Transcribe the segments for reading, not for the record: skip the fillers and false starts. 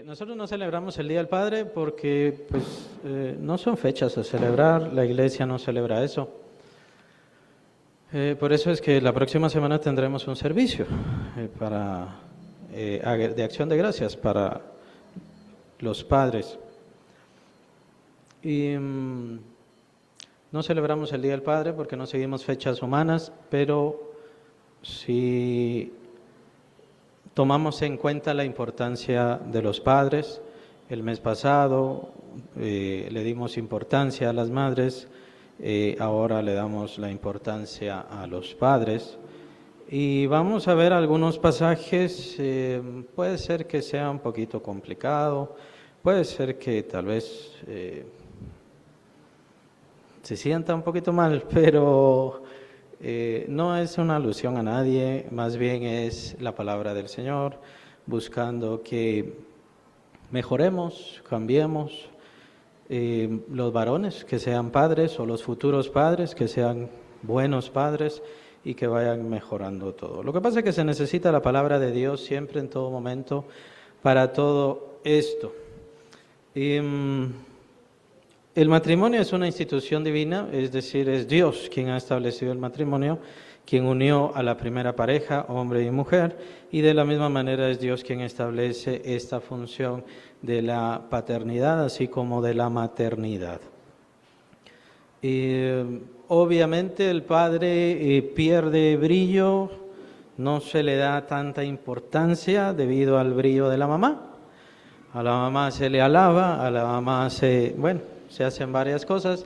Nosotros no celebramos el Día del Padre porque no son fechas a celebrar, la iglesia no celebra eso. Por eso es que la próxima semana tendremos un servicio de acción de gracias para los padres. Y no celebramos el Día del Padre porque no seguimos fechas humanas, pero sí tomamos en cuenta la importancia de los padres. El mes pasado le dimos importancia a las madres, ahora le damos la importancia a los padres. Y vamos a ver algunos pasajes, puede ser que sea un poquito complicado, puede ser que tal vez se sienta un poquito mal, pero no es una alusión a nadie, más bien es la palabra del Señor, buscando que mejoremos, cambiemos, los varones que sean padres o los futuros padres que sean buenos padres y que vayan mejorando todo. Lo que pasa es que se necesita la palabra de Dios siempre, en todo momento, para todo esto. El matrimonio es una institución divina, es decir, es Dios quien ha establecido el matrimonio, quien unió a la primera pareja, hombre y mujer, y de la misma manera es Dios quien establece esta función de la paternidad, así como de la maternidad. Obviamente el padre pierde brillo, no se le da tanta importancia debido al brillo de la mamá. A la mamá se le alaba, a la mamá se hacen varias cosas,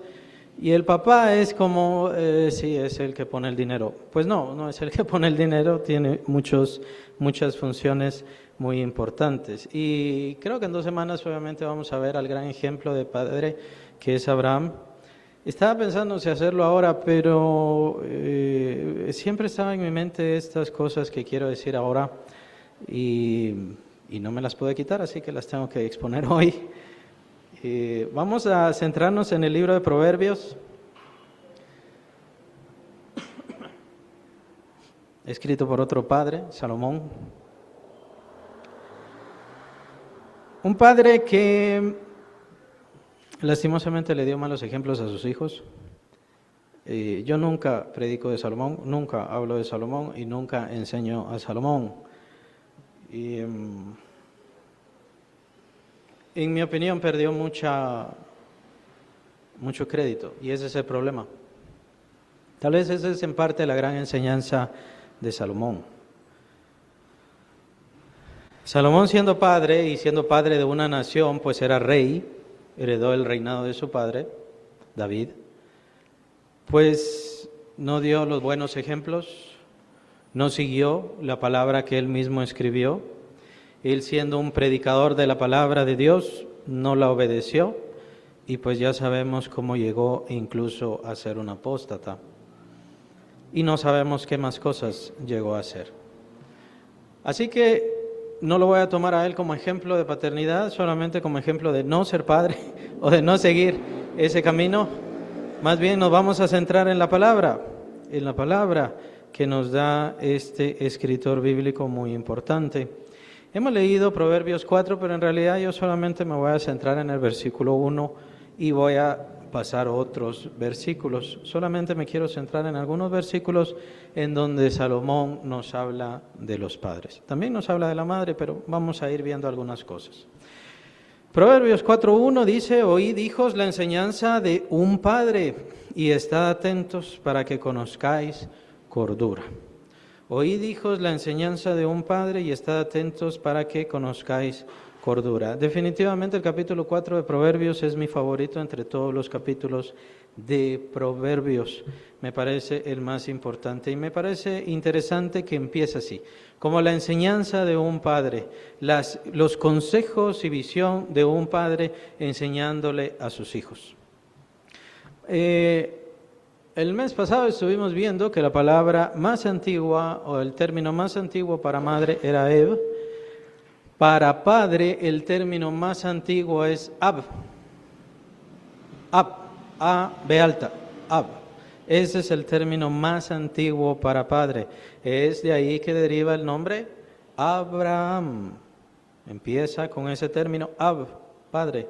y el papá es como, sí, es el que pone el dinero. Pues no es el que pone el dinero, tiene muchas funciones muy importantes. Y creo que en 2 semanas obviamente vamos a ver al gran ejemplo de padre que es Abraham. Estaba pensando si hacerlo ahora, pero siempre estaba en mi mente estas cosas que quiero decir ahora y no me las puedo quitar, así que las tengo que exponer hoy. Vamos a centrarnos en el libro de Proverbios, escrito por otro padre, Salomón. Un padre que lastimosamente le dio malos ejemplos a sus hijos. Yo nunca predico de Salomón, nunca hablo de Salomón y nunca enseño a Salomón. En mi opinión perdió mucho crédito, y ese es el problema. Tal vez esa es en parte la gran enseñanza de Salomón. Salomón, siendo padre y siendo padre de una nación, pues era rey, heredó el reinado de su padre, David, pues no dio los buenos ejemplos, no siguió la palabra que él mismo escribió. Él, siendo un predicador de la palabra de Dios, no la obedeció, y pues ya sabemos cómo llegó incluso a ser un apóstata. Y no sabemos qué más cosas llegó a hacer. Así que no lo voy a tomar a él como ejemplo de paternidad, solamente como ejemplo de no ser padre o de no seguir ese camino. Más bien nos vamos a centrar en la palabra que nos da este escritor bíblico muy importante. Hemos leído Proverbios 4, pero en realidad yo solamente me voy a centrar en el versículo 1 y voy a pasar otros versículos. Solamente me quiero centrar en algunos versículos en donde Salomón nos habla de los padres. También nos habla de la madre, pero vamos a ir viendo algunas cosas. Proverbios 4:1 dice: Oíd, hijos, la enseñanza de un padre, y estad atentos para que conozcáis cordura. Oíd, hijos, la enseñanza de un padre, y estad atentos para que conozcáis cordura. Definitivamente el capítulo 4 de Proverbios es mi favorito entre todos los capítulos de Proverbios. Me parece el más importante y me parece interesante que empiece así, como la enseñanza de un padre, los consejos y visión de un padre enseñándole a sus hijos. El mes pasado estuvimos viendo que la palabra más antigua o el término más antiguo para madre era Ev. Para padre el término más antiguo es Ab. Ab, A, B alta, Ab. Ese es el término más antiguo para padre. Es de ahí que deriva el nombre Abraham. Empieza con ese término, Ab, Padre.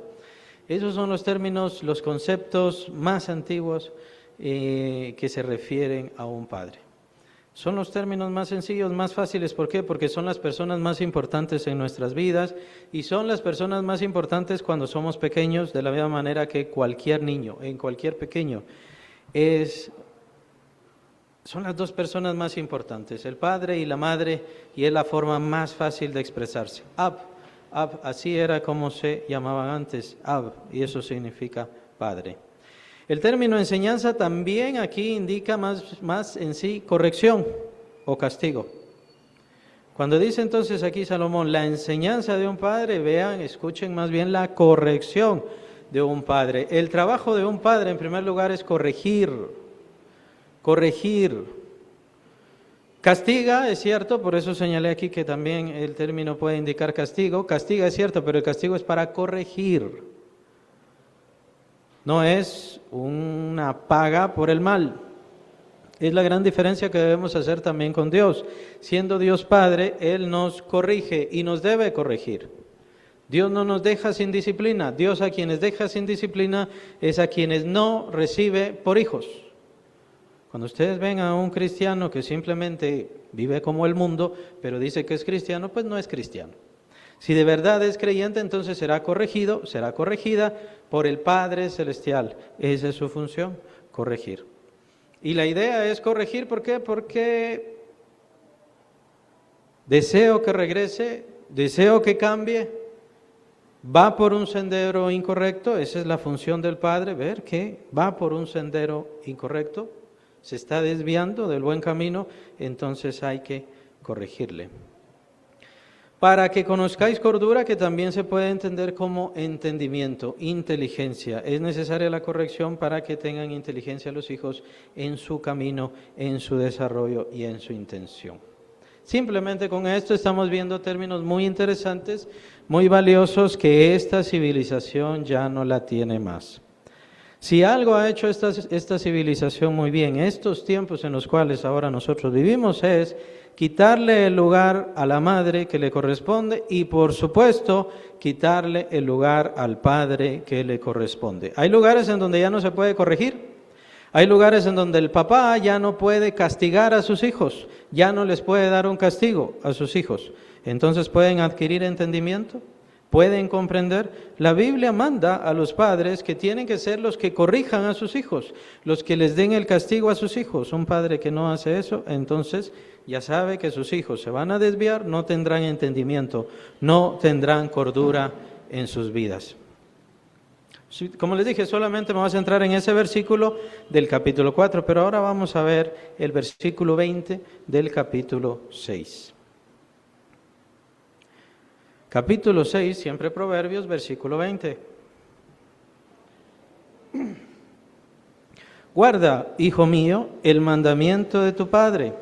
Esos son los términos, los conceptos más antiguos que se refieren a un padre. Son los términos más sencillos, más fáciles. ¿Por qué? Porque son las personas más importantes en nuestras vidas y son las personas más importantes cuando somos pequeños, de la misma manera que cualquier niño, en cualquier pequeño. Son las dos personas más importantes, el padre y la madre, y es la forma más fácil de expresarse. Ab, así era como se llamaban antes, Ab, y eso significa padre. El término enseñanza también aquí indica más en sí corrección o castigo. Cuando dice entonces aquí Salomón, la enseñanza de un padre, vean, escuchen más bien la corrección de un padre. El trabajo de un padre en primer lugar es corregir. Castiga, es cierto, por eso señalé aquí que también el término puede indicar castigo. Castiga es cierto, pero el castigo es para corregir. No es una paga por el mal. Es la gran diferencia que debemos hacer también con Dios. Siendo Dios Padre, Él nos corrige y nos debe corregir. Dios no nos deja sin disciplina. Dios a quienes deja sin disciplina es a quienes no recibe por hijos. Cuando ustedes ven a un cristiano que simplemente vive como el mundo, pero dice que es cristiano, pues no es cristiano. Si de verdad es creyente, entonces será corregido, será corregida por el Padre Celestial. Esa es su función, corregir. Y la idea es corregir, ¿por qué? Porque deseo que regrese, deseo que cambie, va por un sendero incorrecto, esa es la función del Padre, ver que va por un sendero incorrecto, se está desviando del buen camino, entonces hay que corregirle. Para que conozcáis cordura, que también se puede entender como entendimiento, inteligencia. Es necesaria la corrección para que tengan inteligencia los hijos en su camino, en su desarrollo y en su intención. Simplemente con esto estamos viendo términos muy interesantes, muy valiosos, que esta civilización ya no la tiene más. Si algo ha hecho esta civilización muy bien, estos tiempos en los cuales ahora nosotros vivimos, es quitarle el lugar a la madre que le corresponde y, por supuesto, quitarle el lugar al padre que le corresponde. Hay lugares en donde ya no se puede corregir. Hay lugares en donde el papá ya no puede castigar a sus hijos, ya no les puede dar un castigo a sus hijos. Entonces pueden adquirir entendimiento, pueden comprender. La Biblia manda a los padres que tienen que ser los que corrijan a sus hijos, los que les den el castigo a sus hijos. Un padre que no hace eso, entonces ya sabe que sus hijos se van a desviar, no tendrán entendimiento, no tendrán cordura en sus vidas. Como les dije, solamente me voy a centrar en ese versículo del capítulo 4, pero ahora vamos a ver el versículo 20 del capítulo 6. Capítulo 6, siempre Proverbios, versículo 20. Guarda, hijo mío, el mandamiento de tu padre,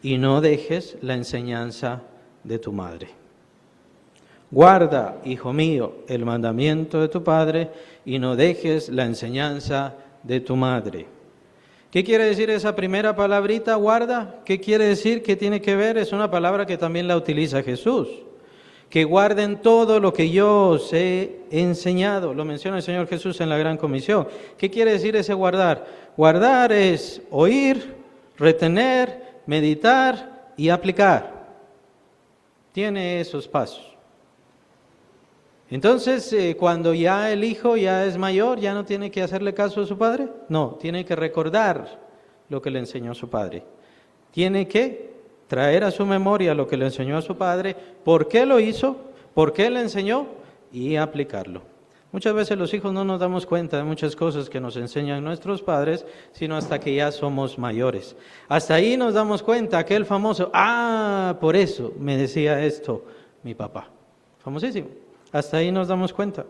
y no dejes la enseñanza de tu madre. Guarda, hijo mío, el mandamiento de tu padre, y no dejes la enseñanza de tu madre. ¿Qué quiere decir esa primera palabrita, guarda? ¿Qué quiere decir? ¿Qué tiene que ver? Es una palabra que también la utiliza Jesús. Que guarden todo lo que yo os he enseñado. Lo menciona el Señor Jesús en la Gran Comisión. ¿Qué quiere decir ese guardar? Guardar es oír, retener, meditar y aplicar. Tiene esos pasos. Entonces, cuando ya el hijo ya es mayor, ¿ya no tiene que hacerle caso a su padre? No, tiene que recordar lo que le enseñó su padre. Tiene que traer a su memoria lo que le enseñó a su padre, por qué lo hizo, por qué le enseñó y aplicarlo. Muchas veces los hijos no nos damos cuenta de muchas cosas que nos enseñan nuestros padres, sino hasta que ya somos mayores. Hasta ahí nos damos cuenta, aquel famoso, por eso me decía esto mi papá. Famosísimo. Hasta ahí nos damos cuenta.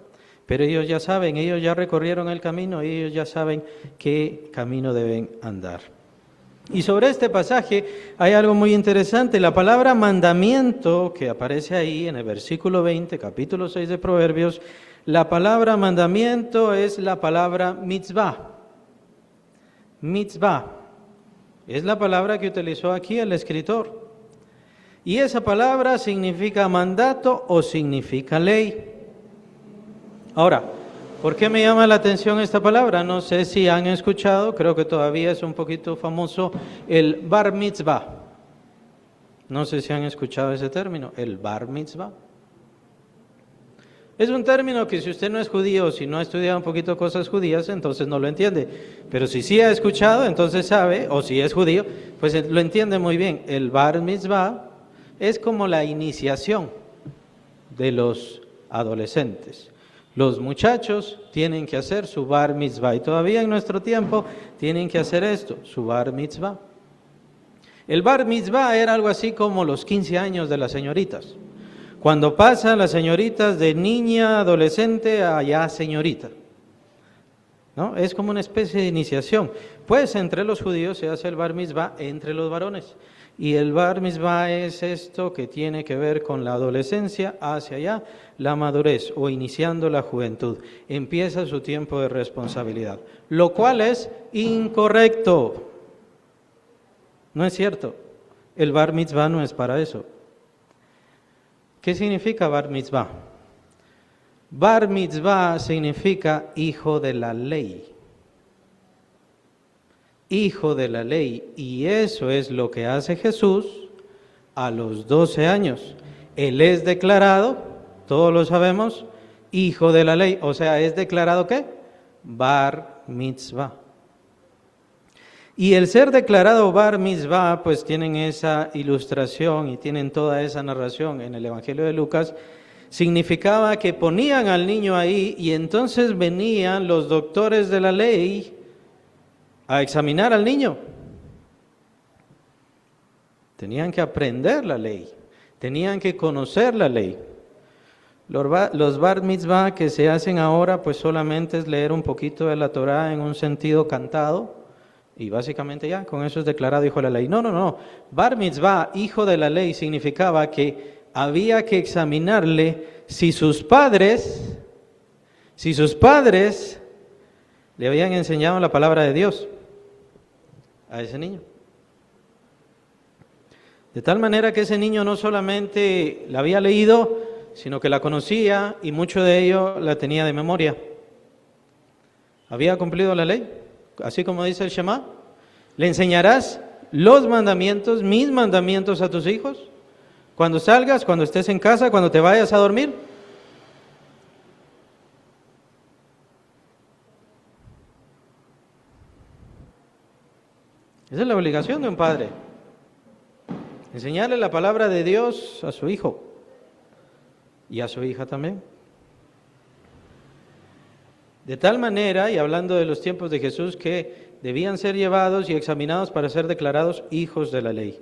Pero ellos ya saben, ellos ya recorrieron el camino, ellos ya saben qué camino deben andar. Y sobre este pasaje hay algo muy interesante. La palabra mandamiento que aparece ahí en el versículo 20, capítulo 6 de Proverbios, la palabra mandamiento es la palabra mitzvah. Mitzvah es la palabra que utilizó aquí el escritor. Y esa palabra significa mandato o significa ley. Ahora, ¿por qué me llama la atención esta palabra? No sé si han escuchado, creo que todavía es un poquito famoso, el bar mitzvah. No sé si han escuchado ese término, el bar mitzvah. Es un término que si usted no es judío, si no ha estudiado un poquito cosas judías, entonces no lo entiende. Pero si sí ha escuchado, entonces sabe, o si es judío, pues lo entiende muy bien. El bar mitzvah es como la iniciación de los adolescentes. Los muchachos tienen que hacer su bar mitzvah y todavía en nuestro tiempo tienen que hacer esto, su bar mitzvah. El bar mitzvah era algo así como los 15 años de las señoritas. Cuando pasan las señoritas de niña, adolescente a ya señorita, ¿no? Es como una especie de iniciación. Pues entre los judíos se hace el bar mitzvah entre los varones. Y el bar mitzvah es esto que tiene que ver con la adolescencia hacia allá, la madurez o iniciando la juventud. Empieza su tiempo de responsabilidad, lo cual es incorrecto. No es cierto. El bar mitzvah no es para eso. ¿Qué significa bar mitzvah? Bar mitzvah significa hijo de la ley. Hijo de la ley. Y eso es lo que hace Jesús a los 12 años. Él es declarado, todos lo sabemos, hijo de la ley. O sea, ¿es declarado qué? Bar mitzvah. Y el ser declarado bar mitzvah, pues tienen esa ilustración y tienen toda esa narración en el Evangelio de Lucas, significaba que ponían al niño ahí y entonces venían los doctores de la ley a examinar al niño. Tenían que aprender la ley, tenían que conocer la ley. Los bar mitzvah que se hacen ahora, pues solamente es leer un poquito de la Torá en un sentido cantado, y básicamente ya, con eso es declarado hijo de la ley. No. Bar mitzvah, hijo de la ley, significaba que había que examinarle si sus padres le habían enseñado la palabra de Dios a ese niño. De tal manera que ese niño no solamente la había leído, sino que la conocía y mucho de ello la tenía de memoria. ¿Había cumplido la ley? Así como dice el Shema, ¿le enseñarás los mandamientos, mis mandamientos a tus hijos? Cuando salgas, cuando estés en casa, cuando te vayas a dormir. Esa es la obligación de un padre. Enseñarle la palabra de Dios a su hijo y a su hija también. De tal manera, y hablando de los tiempos de Jesús, que debían ser llevados y examinados para ser declarados hijos de la ley.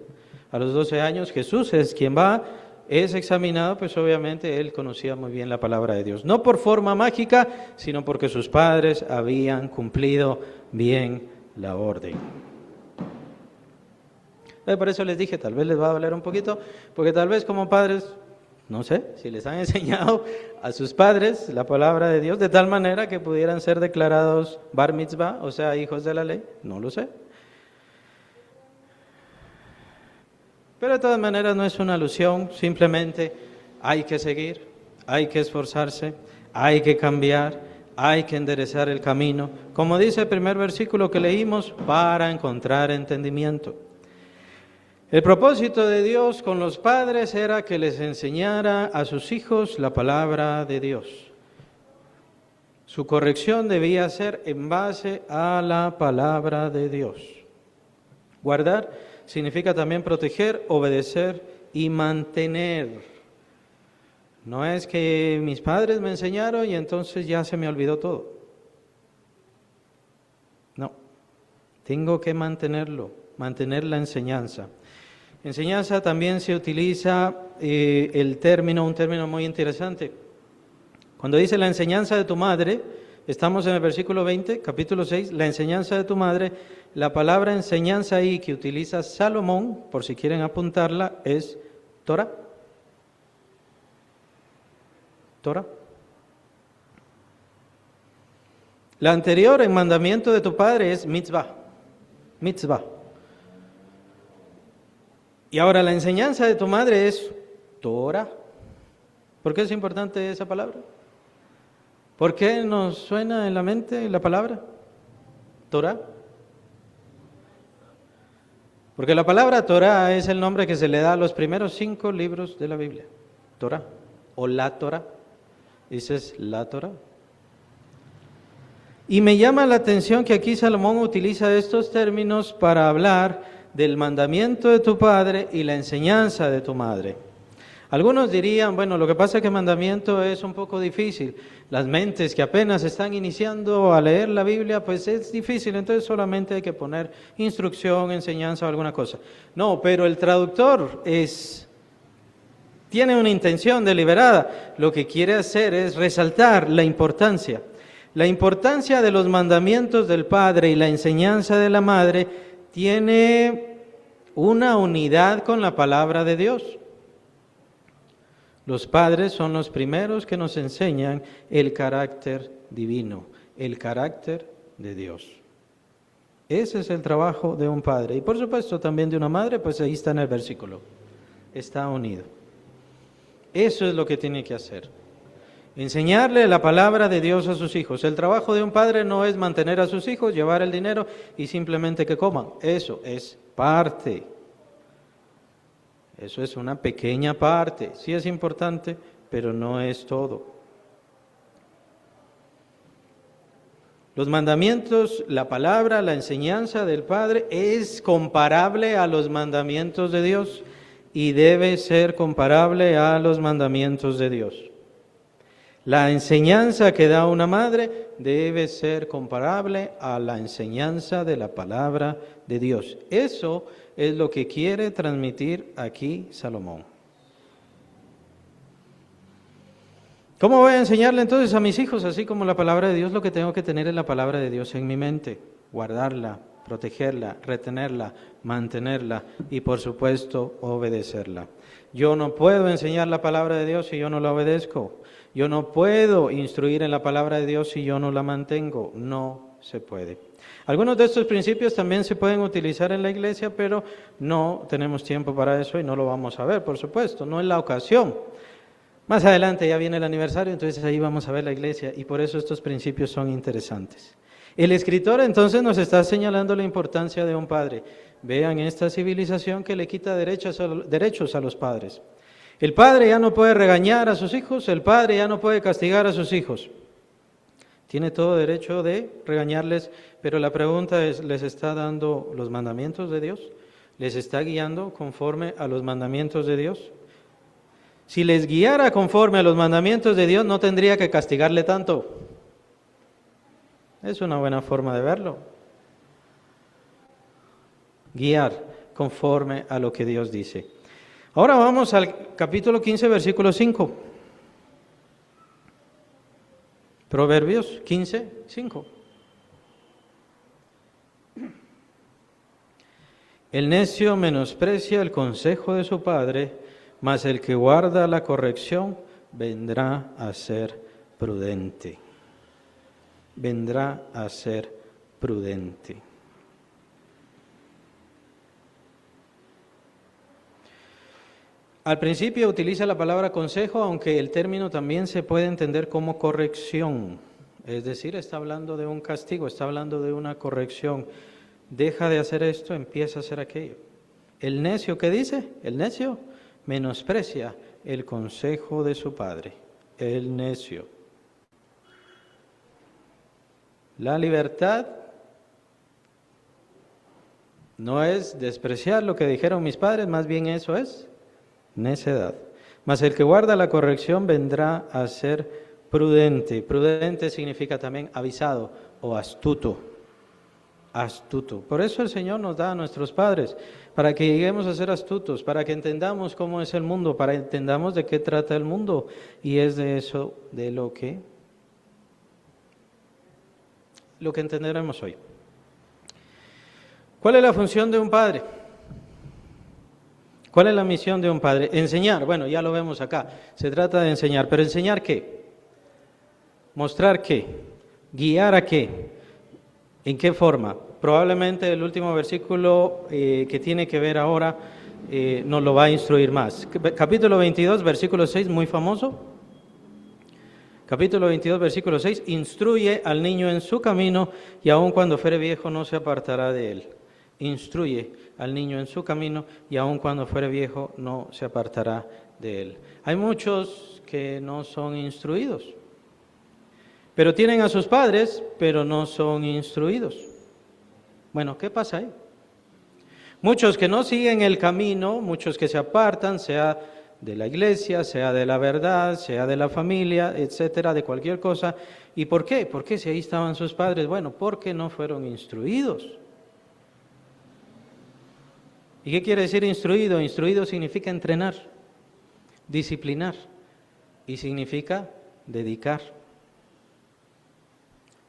A los 12 años Jesús es quien es examinado, pues obviamente él conocía muy bien la palabra de Dios. No por forma mágica, sino porque sus padres habían cumplido bien la orden. Por eso les dije, tal vez les va a doler un poquito, porque tal vez como padres, no sé, si les han enseñado a sus padres la palabra de Dios de tal manera que pudieran ser declarados bar mitzvah, o sea, hijos de la ley, no lo sé. Pero de todas maneras no es una alusión, simplemente hay que seguir, hay que esforzarse, hay que cambiar, hay que enderezar el camino. Como dice el primer versículo que leímos, para encontrar entendimiento. El propósito de Dios con los padres era que les enseñara a sus hijos la palabra de Dios. Su corrección debía ser en base a la palabra de Dios. Guardar significa también proteger, obedecer y mantener. No es que mis padres me enseñaron y entonces ya se me olvidó todo. No, tengo que mantenerlo, mantener la enseñanza. Enseñanza también se utiliza un término muy interesante. Cuando dice la enseñanza de tu madre, estamos en el versículo 20, capítulo 6, la enseñanza de tu madre, la palabra enseñanza ahí que utiliza Salomón, por si quieren apuntarla, es Torah. Torah. La anterior en mandamiento de tu padre es mitzvah. Mitzvah. Y ahora la enseñanza de tu madre es Torah. ¿Por qué es importante esa palabra? ¿Por qué nos suena en la mente la palabra Torah? Porque la palabra Torah es el nombre que se le da a los primeros 5 libros de la Biblia. Torah o la Torah. Dices la Torah. Y me llama la atención que aquí Salomón utiliza estos términos para hablar del mandamiento de tu padre y la enseñanza de tu madre. Algunos dirían, bueno, lo que pasa es que mandamiento es un poco difícil. Las mentes que apenas están iniciando a leer la Biblia, pues es difícil, entonces solamente hay que poner instrucción, enseñanza o alguna cosa. No, pero el traductor tiene una intención deliberada. Lo que quiere hacer es resaltar la importancia de los mandamientos del Padre y la enseñanza de la Madre tiene una unidad con la palabra de Dios. Los padres son los primeros que nos enseñan el carácter divino, el carácter de Dios. Ese es el trabajo de un padre. Y por supuesto también de una madre, pues ahí está en el versículo. Está unido. Eso es lo que tiene que hacer. Enseñarle la palabra de Dios a sus hijos. El trabajo de un padre no es mantener a sus hijos, llevar el dinero y simplemente que coman. Eso es parte. Eso es una pequeña parte. Sí es importante, pero no es todo. Los mandamientos, la palabra, la enseñanza del Padre es comparable a los mandamientos de Dios y debe ser comparable a los mandamientos de Dios. La enseñanza que da una madre debe ser comparable a la enseñanza de la palabra de Dios. Eso es lo que quiere transmitir aquí Salomón. ¿Cómo voy a enseñarle entonces a mis hijos, así como la palabra de Dios? Lo que tengo que tener es la palabra de Dios en mi mente, guardarla, protegerla, retenerla, mantenerla y por supuesto obedecerla. Yo no puedo enseñar la palabra de Dios si yo no la obedezco. Yo no puedo instruir en la palabra de Dios si yo no la mantengo. No se puede. Algunos de estos principios también se pueden utilizar en la iglesia, pero no tenemos tiempo para eso y no lo vamos a ver, por supuesto, no es la ocasión. Más adelante ya viene el aniversario, entonces ahí vamos a ver la iglesia y por eso estos principios son interesantes. El escritor entonces nos está señalando la importancia de un padre. Vean esta civilización que le quita derechos a los padres. El padre ya no puede regañar a sus hijos, el padre ya no puede castigar a sus hijos. Tiene todo derecho de regañarles, pero la pregunta es, ¿les está dando los mandamientos de Dios? ¿Les está guiando conforme a los mandamientos de Dios? Si les guiara conforme a los mandamientos de Dios, no tendría que castigarle tanto. Es una buena forma de verlo. Guiar conforme a lo que Dios dice. Ahora vamos al capítulo 15, versículo 5. Proverbios 15, 5. El necio menosprecia el consejo de su padre, mas el que guarda la corrección vendrá a ser prudente. Vendrá a ser prudente. Al principio utiliza la palabra consejo, aunque el término también se puede entender como corrección. Es decir, está hablando de un castigo, está hablando de una corrección. Deja de hacer esto, empieza a hacer aquello. El necio, ¿qué dice? El necio menosprecia el consejo de su padre. El necio. La libertad no es despreciar lo que dijeron mis padres, más bien eso es necedad. Mas el que guarda la corrección vendrá a ser prudente. Prudente significa también avisado o astuto. Astuto. Por eso el Señor nos da a nuestros padres, para que lleguemos a ser astutos, para que entendamos cómo es el mundo, para que entendamos de qué trata el mundo. Y es de eso de lo que entenderemos hoy. ¿Cuál es la función de un padre? ¿Cuál es la misión de un padre? Enseñar. Bueno, ya lo vemos acá. Se trata de enseñar. ¿Pero enseñar qué? ¿Mostrar qué? ¿Guiar a qué? ¿En qué forma? Probablemente el último versículo que tiene que ver ahora nos lo va a instruir más. Capítulo 22, versículo 6, muy famoso. Capítulo 22, versículo 6, instruye al niño en su camino y aun cuando fuere viejo no se apartará de él. Instruye al niño en su camino y aun cuando fuere viejo no se apartará de él. Hay muchos que no son instruidos, pero tienen a sus padres, pero no son instruidos. Bueno, ¿qué pasa ahí? Muchos que no siguen el camino, muchos que se apartan, sea de la iglesia, sea de la verdad, sea de la familia, etcétera, de cualquier cosa. ¿Y por qué? ¿Por qué si ahí estaban sus padres? Bueno, porque no fueron instruidos. ¿Y qué quiere decir instruido? Instruido significa entrenar, disciplinar y significa dedicar.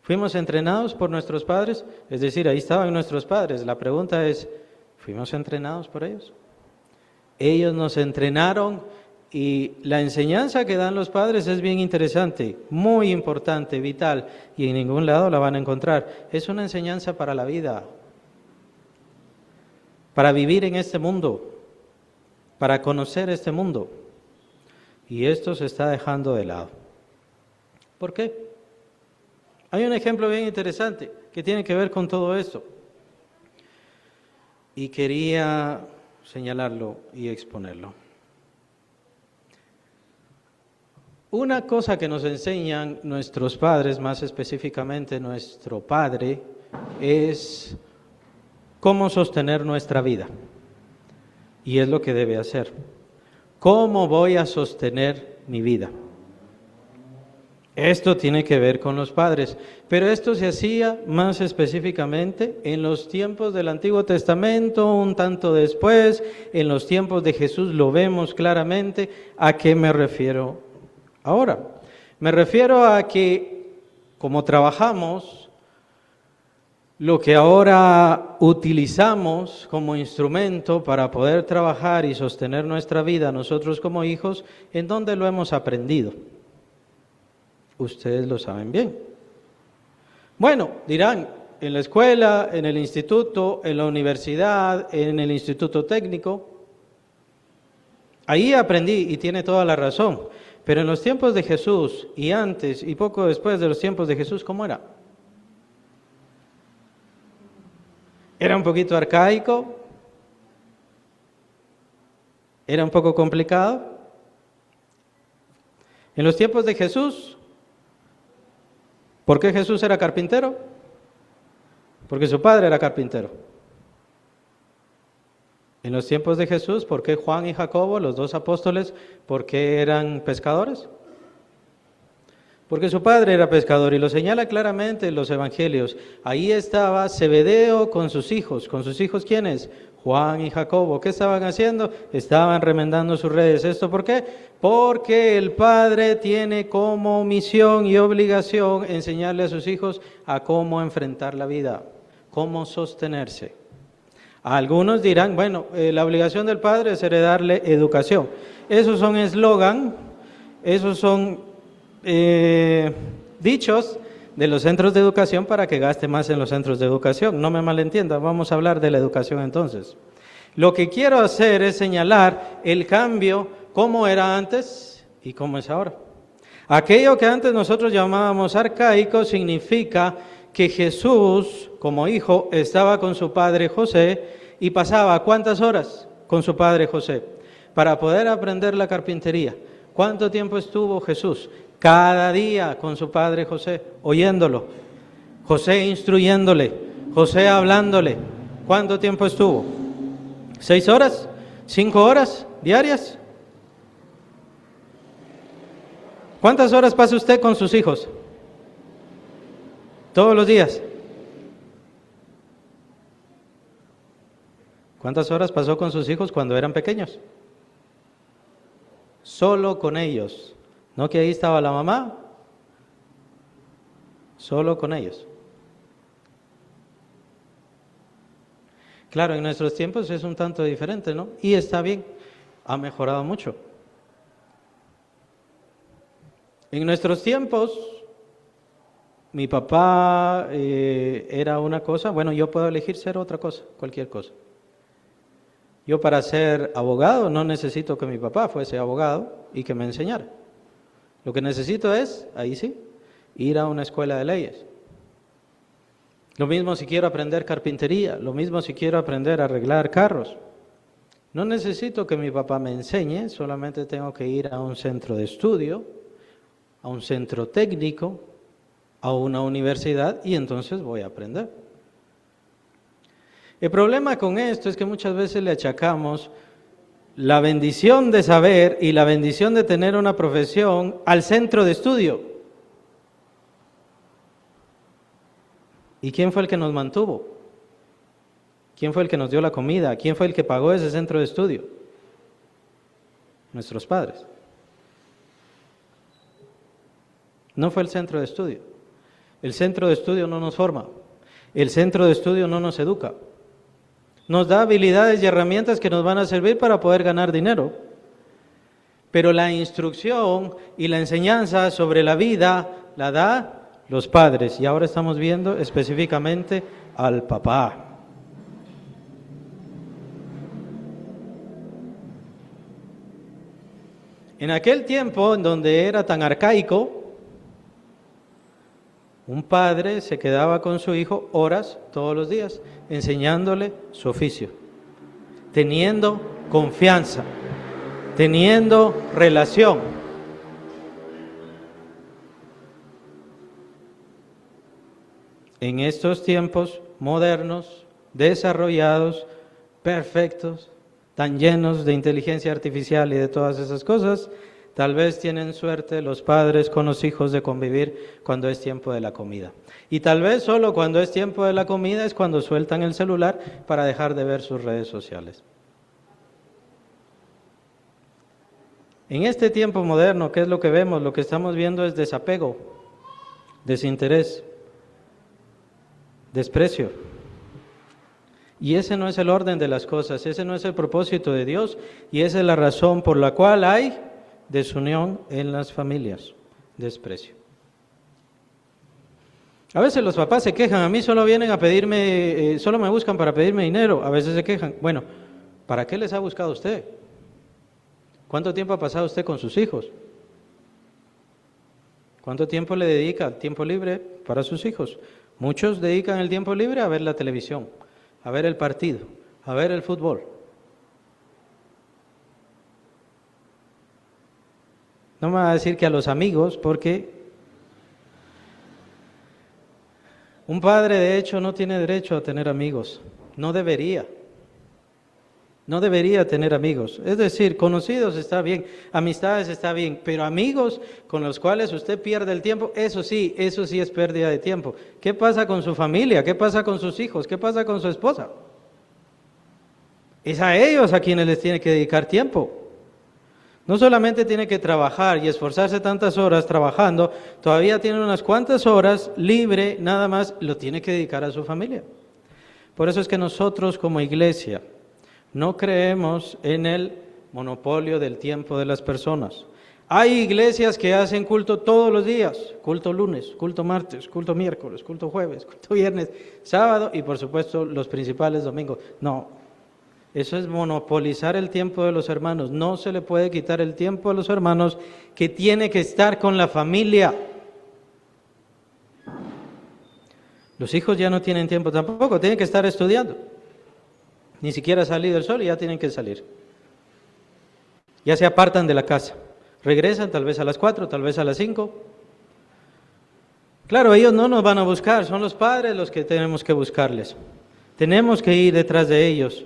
¿Fuimos entrenados por nuestros padres? Es decir, ahí estaban nuestros padres. La pregunta es, ¿fuimos entrenados por ellos? Ellos nos entrenaron y la enseñanza que dan los padres es bien interesante, muy importante, vital, y en ningún lado la van a encontrar. Es una enseñanza para la vida, para vivir en este mundo, para conocer este mundo. Y esto se está dejando de lado. ¿Por qué? Hay un ejemplo bien interesante que tiene que ver con todo esto. Y quería señalarlo y exponerlo. Una cosa que nos enseñan nuestros padres, más específicamente nuestro padre, es cómo sostener nuestra vida. Y es lo que debe hacer. ¿Cómo voy a sostener mi vida? Esto tiene que ver con los padres, pero esto se hacía más específicamente en los tiempos del Antiguo Testamento, un tanto después, en los tiempos de Jesús lo vemos claramente. ¿A qué me refiero ahora? Me refiero a que, como trabajamos, lo que ahora utilizamos como instrumento para poder trabajar y sostener nuestra vida nosotros como hijos, ¿en dónde lo hemos aprendido? Ustedes lo saben bien. Bueno, dirán, en la escuela, en el instituto, en la universidad, en el instituto técnico. Ahí aprendí y tiene toda la razón. Pero en los tiempos de Jesús y antes y poco después de los tiempos de Jesús, ¿cómo era? Era un poquito arcaico, era un poco complicado. En los tiempos de Jesús, ¿por qué Jesús era carpintero? Porque su padre era carpintero. En los tiempos de Jesús, ¿por qué Juan y Jacobo, los dos apóstoles, por qué eran pescadores? Porque su padre era pescador y lo señala claramente en los evangelios. Ahí estaba Zebedeo con sus hijos. ¿Con sus hijos quiénes? Juan y Jacobo. ¿Qué estaban haciendo? Estaban remendando sus redes. ¿Esto por qué? Porque el padre tiene como misión y obligación enseñarle a sus hijos a cómo enfrentar la vida, cómo sostenerse. Algunos dirán, bueno, la obligación del padre es heredarle educación. Esos son eslogan, esos son dichos de los centros de educación para que gaste más en los centros de educación. No me malentiendan, vamos a hablar de la educación entonces. Lo que quiero hacer es señalar el cambio, cómo era antes y cómo es ahora. Aquello que antes nosotros llamábamos arcaico significa que Jesús, como hijo, estaba con su padre José y pasaba ¿cuántas horas con su padre José? Para poder aprender la carpintería. ¿Cuánto tiempo estuvo Jesús? Cada día con su padre José, oyéndolo, José instruyéndole, José hablándole. ¿Cuánto tiempo estuvo? ¿6 horas? ¿5 horas diarias? ¿Cuántas horas pasa usted con sus hijos? ¿Todos los días? ¿Cuántas horas pasó con sus hijos cuando eran pequeños? Solo con ellos. ¿No que ahí estaba la mamá? Solo con ellos. Claro, en nuestros tiempos es un tanto diferente, ¿no? Y está bien, ha mejorado mucho. En nuestros tiempos, mi papá era una cosa, bueno, yo puedo elegir ser otra cosa, cualquier cosa. Yo para ser abogado no necesito que mi papá fuese abogado y que me enseñara. Lo que necesito es, ahí sí, ir a una escuela de leyes. Lo mismo si quiero aprender carpintería, lo mismo si quiero aprender a arreglar carros. No necesito que mi papá me enseñe, solamente tengo que ir a un centro de estudio, a un centro técnico, a una universidad y entonces voy a aprender. El problema con esto es que muchas veces le achacamos la bendición de saber y la bendición de tener una profesión al centro de estudio. ¿Y quién fue el que nos mantuvo? ¿Quién fue el que nos dio la comida? ¿Quién fue el que pagó ese centro de estudio? Nuestros padres. No fue el centro de estudio. El centro de estudio no nos forma. El centro de estudio no nos educa. Nos da habilidades y herramientas que nos van a servir para poder ganar dinero. Pero la instrucción y la enseñanza sobre la vida la da los padres. Y ahora estamos viendo específicamente al papá. En aquel tiempo, en donde era tan arcaico, un padre se quedaba con su hijo horas todos los días, enseñándole su oficio, teniendo confianza, teniendo relación. En estos tiempos modernos, desarrollados, perfectos, tan llenos de inteligencia artificial y de todas esas cosas, tal vez tienen suerte los padres con los hijos de convivir cuando es tiempo de la comida. Y tal vez solo cuando es tiempo de la comida es cuando sueltan el celular para dejar de ver sus redes sociales. En este tiempo moderno, ¿qué es lo que vemos? Lo que estamos viendo es desapego, desinterés, desprecio. Y ese no es el orden de las cosas, ese no es el propósito de Dios y esa es la razón por la cual hay desunión en las familias, desprecio. A veces los papás se quejan, a mí solo vienen a pedirme, solo me buscan para pedirme dinero, a veces se quejan. Bueno, ¿para qué les ha buscado usted? ¿Cuánto tiempo ha pasado usted con sus hijos? ¿Cuánto tiempo le dedica tiempo libre para sus hijos? Muchos dedican el tiempo libre a ver la televisión, a ver el partido, a ver el fútbol. No me va a decir que a los amigos, porque un padre de hecho no tiene derecho a tener amigos, no debería tener amigos. Es decir, conocidos está bien, amistades está bien, pero amigos con los cuales usted pierde el tiempo, eso sí es pérdida de tiempo. ¿Qué pasa con su familia? ¿Qué pasa con sus hijos? ¿Qué pasa con su esposa? Es a ellos a quienes les tiene que dedicar tiempo. No solamente tiene que trabajar y esforzarse tantas horas trabajando, todavía tiene unas cuantas horas libre, nada más, lo tiene que dedicar a su familia. Por eso es que nosotros como iglesia no creemos en el monopolio del tiempo de las personas. Hay iglesias que hacen culto todos los días, culto lunes, culto martes, culto miércoles, culto jueves, culto viernes, sábado y por supuesto los principales domingos. No. Eso es monopolizar el tiempo de los hermanos. No se le puede quitar el tiempo a los hermanos que tiene que estar con la familia. Los hijos ya no tienen tiempo tampoco, tienen que estar estudiando. Ni siquiera ha salido el sol y ya tienen que salir. Ya se apartan de la casa. Regresan tal vez a las 4, tal vez a las 5. Claro, ellos no nos van a buscar, son los padres los que tenemos que buscarles. Tenemos que ir detrás de ellos.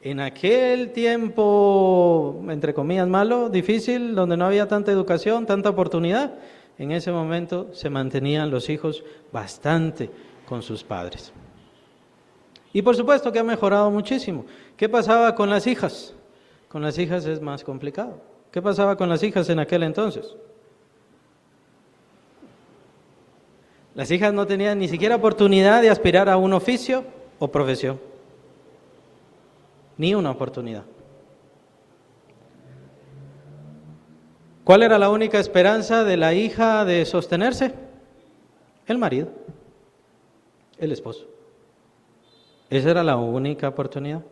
En aquel tiempo, entre comillas, malo, difícil, donde no había tanta educación, tanta oportunidad, en ese momento se mantenían los hijos bastante con sus padres. Y por supuesto que ha mejorado muchísimo. ¿Qué pasaba con las hijas? Con las hijas es más complicado. ¿Qué pasaba con las hijas en aquel entonces? Las hijas no tenían ni siquiera oportunidad de aspirar a un oficio o profesión. Ni una oportunidad. ¿Cuál era la única esperanza de la hija de sostenerse? El marido, el esposo. Esa era la única oportunidad.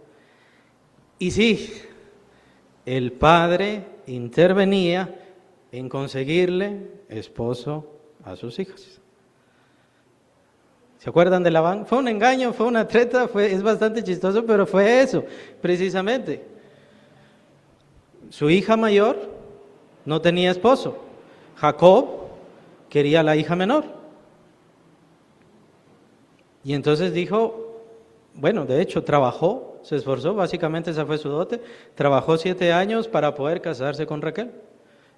Y sí, el padre intervenía en conseguirle esposo a sus hijas. ¿Se acuerdan de Labán? Fue un engaño, fue una treta, es bastante chistoso, pero fue eso, precisamente. Su hija mayor no tenía esposo. Jacob quería a la hija menor. Y entonces dijo, bueno, de hecho trabajó, se esforzó, básicamente esa fue su dote, trabajó 7 años para poder casarse con Raquel.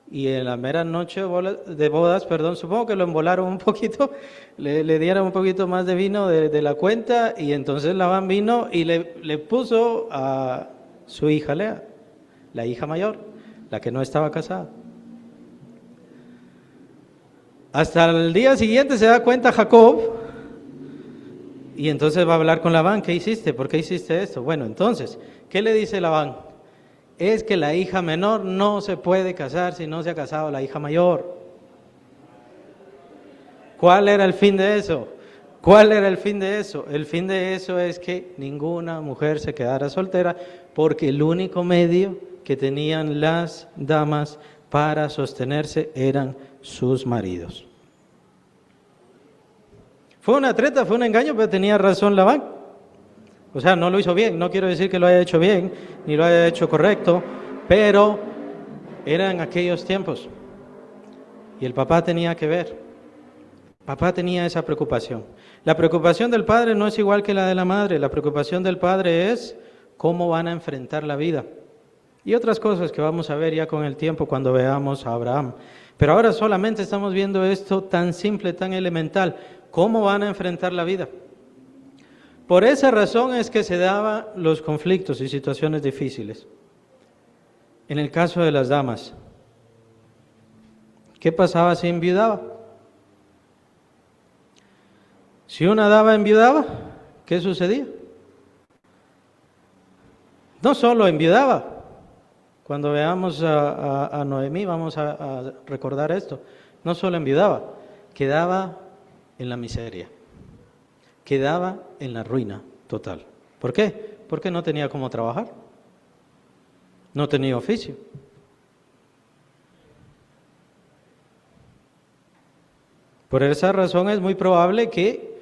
Y en la mera noche de bodas, supongo que lo embolaron un poquito, le dieron un poquito más de vino de la cuenta, y entonces Labán vino y le puso a su hija Lea, la hija mayor, la que no estaba casada. Hasta el día siguiente se da cuenta Jacob, y entonces va a hablar con Labán. ¿Qué hiciste? ¿Por qué hiciste esto? Bueno, entonces, ¿qué le dice Labán? Es que la hija menor no se puede casar si no se ha casado la hija mayor. ¿Cuál era el fin de eso? ¿Cuál era el fin de eso? El fin de eso es que ninguna mujer se quedara soltera, porque el único medio que tenían las damas para sostenerse eran sus maridos. Fue una treta, fue un engaño, pero tenía razón Labán. O sea, no lo hizo bien, no quiero decir que lo haya hecho bien, ni lo haya hecho correcto, pero eran aquellos tiempos. Y el papá tenía que ver, papá tenía esa preocupación. La preocupación del padre no es igual que la de la madre, la preocupación del padre es cómo van a enfrentar la vida. Y otras cosas que vamos a ver ya con el tiempo cuando veamos a Abraham. Pero ahora solamente estamos viendo esto tan simple, tan elemental, cómo van a enfrentar la vida. Por esa razón es que se daban los conflictos y situaciones difíciles. En el caso de las damas, ¿qué pasaba si enviudaba? Si una dama enviudaba, ¿qué sucedía? No solo enviudaba. Cuando veamos a Noemí vamos a recordar esto. No solo enviudaba, quedaba en la miseria. Quedaba en la ruina total. ¿Por qué? Porque no tenía cómo trabajar. No tenía oficio. Por esa razón es muy probable que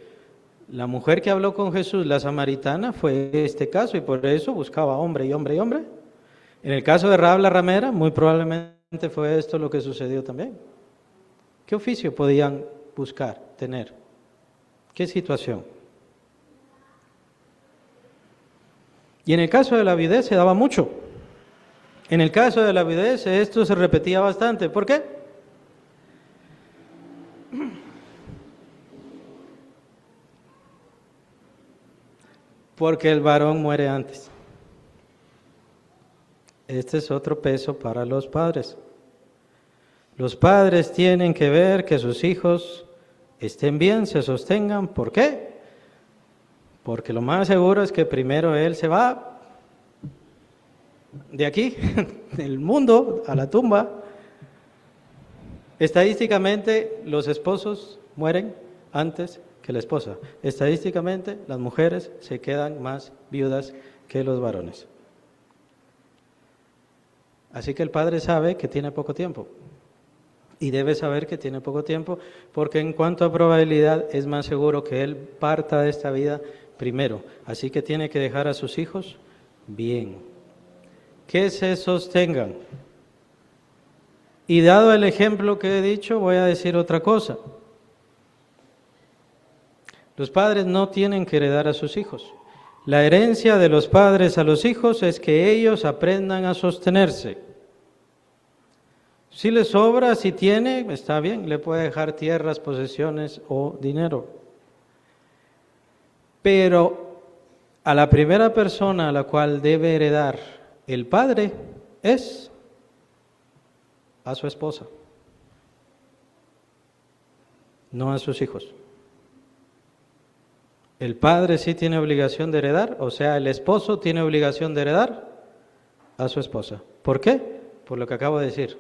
la mujer que habló con Jesús, la samaritana, fue este caso, y por eso buscaba hombre y hombre y hombre. En el caso de Rahab la ramera, muy probablemente fue esto lo que sucedió también. ¿Qué oficio podían buscar, tener? ¿Qué situación? Y en el caso de la viudez se daba mucho. En el caso de la viudez esto se repetía bastante. ¿Por qué? Porque el varón muere antes. Este es otro peso para los padres. Los padres tienen que ver que sus hijos estén bien, se sostengan. ¿Por qué? Porque lo más seguro es que primero él se va de aquí, del mundo, a la tumba. Estadísticamente, los esposos mueren antes que la esposa. Estadísticamente, las mujeres se quedan más viudas que los varones. Así que el padre sabe que tiene poco tiempo. Y debe saber que tiene poco tiempo, porque en cuanto a probabilidad es más seguro que él parta de esta vida primero. Así que tiene que dejar a sus hijos bien, que se sostengan. Y dado el ejemplo que he dicho, voy a decir otra cosa. Los padres no tienen que heredar a sus hijos. La herencia de los padres a los hijos es que ellos aprendan a sostenerse. Si le sobra, si tiene, está bien, le puede dejar tierras, posesiones o dinero. Pero a la primera persona a la cual debe heredar el padre es a su esposa, no a sus hijos. El padre sí tiene obligación de heredar, o sea, el esposo tiene obligación de heredar a su esposa. ¿Por qué? Por lo que acabo de decir.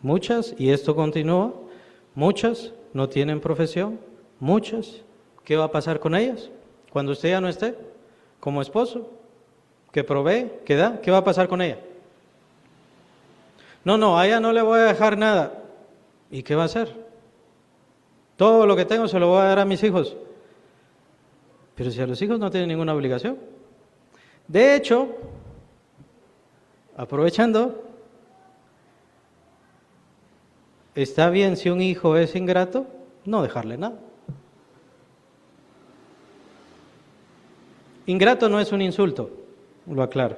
Muchas, y esto continúa, muchas no tienen profesión, muchas, ¿qué va a pasar con ellas cuando usted ya no esté como esposo? que provee, que da, ¿qué va a pasar con ella? No, a ella no le voy a dejar nada. ¿Y qué va a hacer? Todo lo que tengo se lo voy a dar a mis hijos. Pero si a los hijos no tienen ninguna obligación. De hecho, aprovechando, está bien si un hijo es ingrato, no dejarle nada. Ingrato no es un insulto, lo aclaro.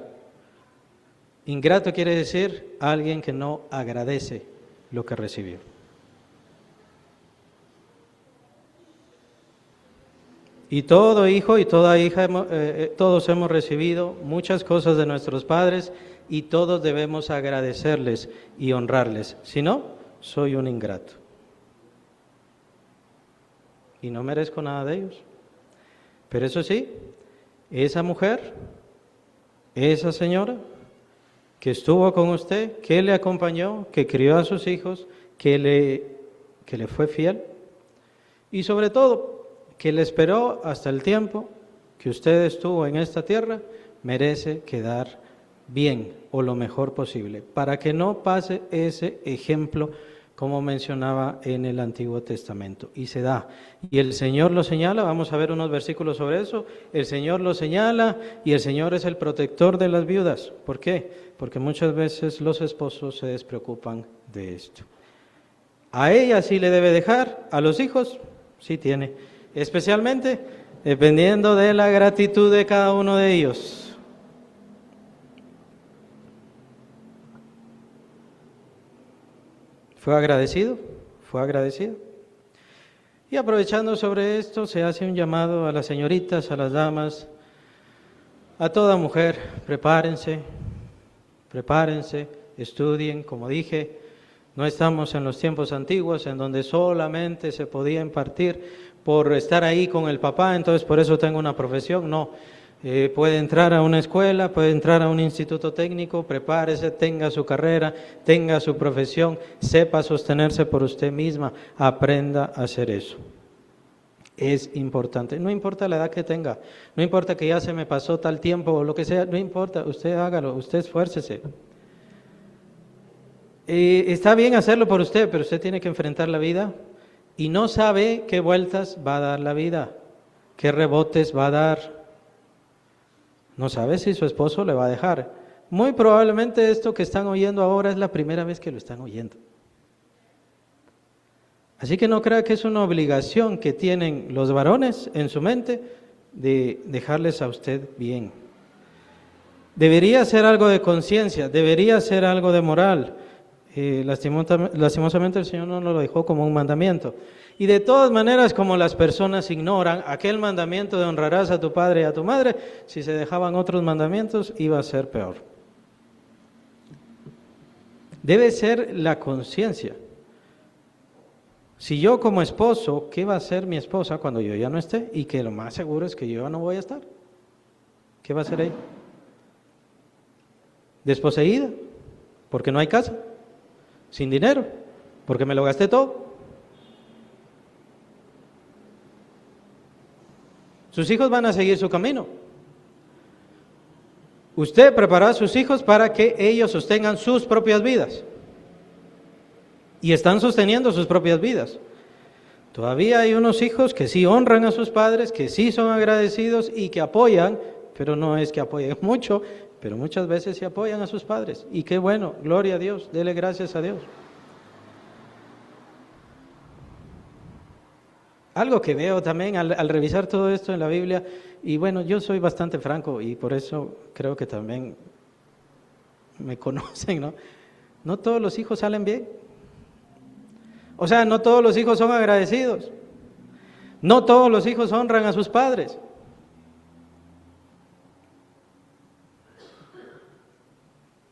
Ingrato quiere decir alguien que no agradece lo que recibió. Y todo hijo y toda hija, todos hemos recibido muchas cosas de nuestros padres y todos debemos agradecerles y honrarles. Si no, soy un ingrato. Y no merezco nada de ellos. Pero eso sí, esa mujer, esa señora que estuvo con usted, que le acompañó, que crió a sus hijos, que le fue fiel y sobre todo que le esperó hasta el tiempo que usted estuvo en esta tierra, merece quedar bien o lo mejor posible, para que no pase ese ejemplo como mencionaba en el Antiguo Testamento. Y se da. Y el Señor lo señala, vamos a ver unos versículos sobre eso, el Señor lo señala y el Señor es el protector de las viudas. ¿Por qué? Porque muchas veces los esposos se despreocupan de esto. A ella sí le debe dejar, a los hijos sí tiene, especialmente dependiendo de la gratitud de cada uno de ellos. ¿Fue agradecido? ¿Fue agradecido? Y aprovechando sobre esto, se hace un llamado a las señoritas, a las damas, a toda mujer, prepárense, estudien, como dije, no estamos en los tiempos antiguos en donde solamente se podía impartir por estar ahí con el papá, entonces por eso tengo una profesión, no. Puede entrar a una escuela, puede entrar a un instituto técnico, prepárese, tenga su carrera, tenga su profesión, sepa sostenerse por usted misma, aprenda a hacer eso. Es importante, no importa la edad que tenga, no importa que ya se me pasó tal tiempo o lo que sea, no importa, usted hágalo, usted esfuércese. Está bien hacerlo por usted, pero usted tiene que enfrentar la vida y no sabe qué vueltas va a dar la vida, qué rebotes va a dar. No sabe si su esposo le va a dejar. Muy probablemente esto que están oyendo ahora es la primera vez que lo están oyendo. Así que no crea que es una obligación que tienen los varones en su mente de dejarles a usted bien. Debería ser algo de conciencia, debería ser algo de moral. Lastimosamente el Señor no nos lo dejó como un mandamiento. Y de todas maneras, como las personas ignoran aquel mandamiento de honrarás a tu padre y a tu madre, si se dejaban otros mandamientos iba a ser peor. Debe ser la conciencia. Si yo como esposo, ¿qué va a hacer mi esposa cuando yo ya no esté? Y que lo más seguro es que yo ya no voy a estar. ¿Qué va a hacer ella? Desposeída, porque no hay casa. Sin dinero, porque me lo gasté todo. Sus hijos van a seguir su camino. Usted preparó a sus hijos para que ellos sostengan sus propias vidas. Y están sosteniendo sus propias vidas. Todavía hay unos hijos que sí honran a sus padres, que sí son agradecidos y que apoyan, pero no es que apoyen mucho, pero muchas veces sí apoyan a sus padres. Y qué bueno, gloria a Dios, dele gracias a Dios. Algo que veo también al revisar todo esto en la Biblia, y bueno, yo soy bastante franco y por eso creo que también me conocen, ¿no? No todos los hijos salen bien. O sea, no todos los hijos son agradecidos. No todos los hijos honran a sus padres.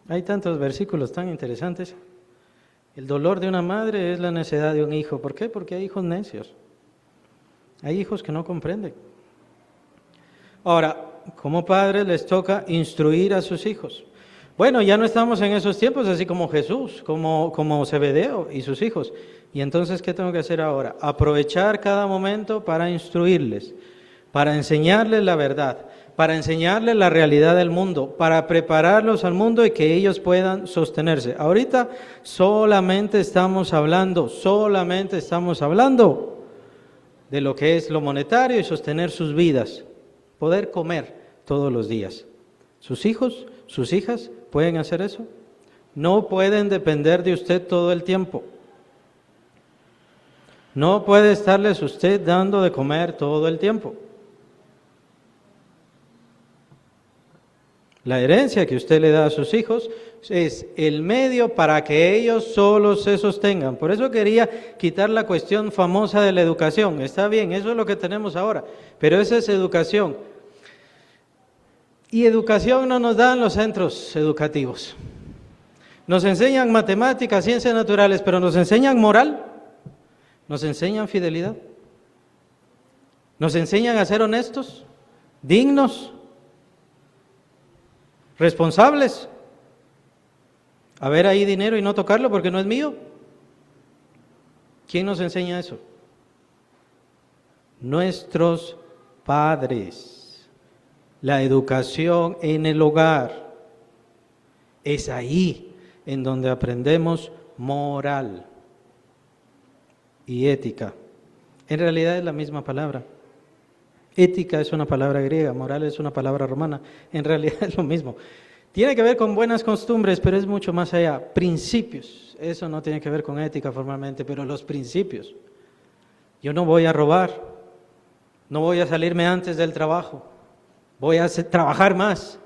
Hay tantos versículos tan interesantes. El dolor de una madre es la necedad de un hijo. ¿Por qué? Porque hay hijos necios. Hay hijos que no comprenden. Ahora, como padres les toca instruir a sus hijos. Bueno, ya no estamos en esos tiempos, así como Jesús, como Zebedeo y sus hijos. Y entonces, ¿qué tengo que hacer ahora? Aprovechar cada momento para instruirles, para enseñarles la verdad, para enseñarles la realidad del mundo, para prepararlos al mundo y que ellos puedan sostenerse. Ahorita solamente estamos hablando de lo que es lo monetario y sostener sus vidas, poder comer todos los días. ¿Sus hijos, sus hijas pueden hacer eso? No pueden depender de usted todo el tiempo. No puede estarles usted dando de comer todo el tiempo. La herencia que usted le da a sus hijos es el medio para que ellos solos se sostengan. Por eso quería quitar la cuestión famosa de la educación. Está bien, eso es lo que tenemos ahora, pero esa es educación. Y educación no nos dan los centros educativos. Nos enseñan matemáticas, ciencias naturales, pero nos enseñan moral, nos enseñan fidelidad, nos enseñan a ser honestos, dignos, responsables, a ver ahí dinero y no tocarlo porque no es mío. ¿Quién nos enseña eso? Nuestros padres. La educación en el hogar es ahí en donde aprendemos moral y ética. En realidad es la misma palabra. Ética es una palabra griega, moral es una palabra romana. En realidad es lo mismo. Tiene que ver con buenas costumbres, pero es mucho más allá. Principios. Eso no tiene que ver con ética formalmente, pero los principios. Yo no voy a robar, no voy a salirme antes del trabajo, voy a trabajar más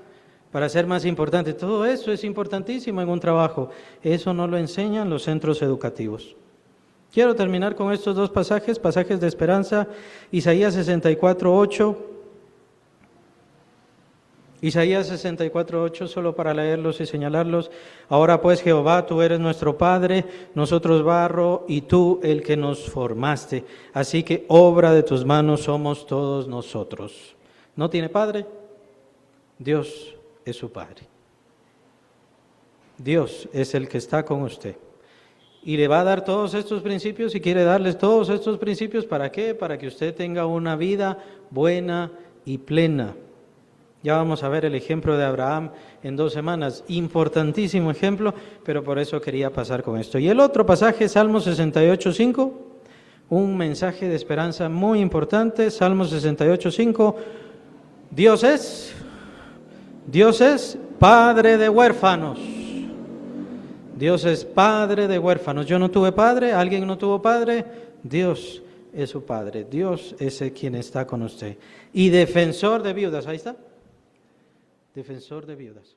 para ser más importante. Todo eso es importantísimo en un trabajo. Eso no lo enseñan los centros educativos. Quiero terminar con estos dos pasajes de esperanza. Isaías 64:8. Isaías 64:8, solo para leerlos y señalarlos. Ahora pues, Jehová, tú eres nuestro Padre, nosotros barro y tú el que nos formaste. Así que obra de tus manos somos todos nosotros. ¿No tiene padre? Dios es su Padre. Dios es el que está con usted. Y le va a dar todos estos principios y quiere darles todos estos principios. ¿Para qué? Para que usted tenga una vida buena y plena. Ya vamos a ver el ejemplo de Abraham en 2 semanas. Importantísimo ejemplo, pero por eso quería pasar con esto. Y el otro pasaje, Salmo 68:5, un mensaje de esperanza muy importante. Salmo 68:5, Dios es Padre de huérfanos. Dios es Padre de huérfanos. Yo no tuve padre, alguien no tuvo padre, Dios es su Padre. Dios es quien está con usted. Y defensor de viudas, ahí está. Defensor de viudas.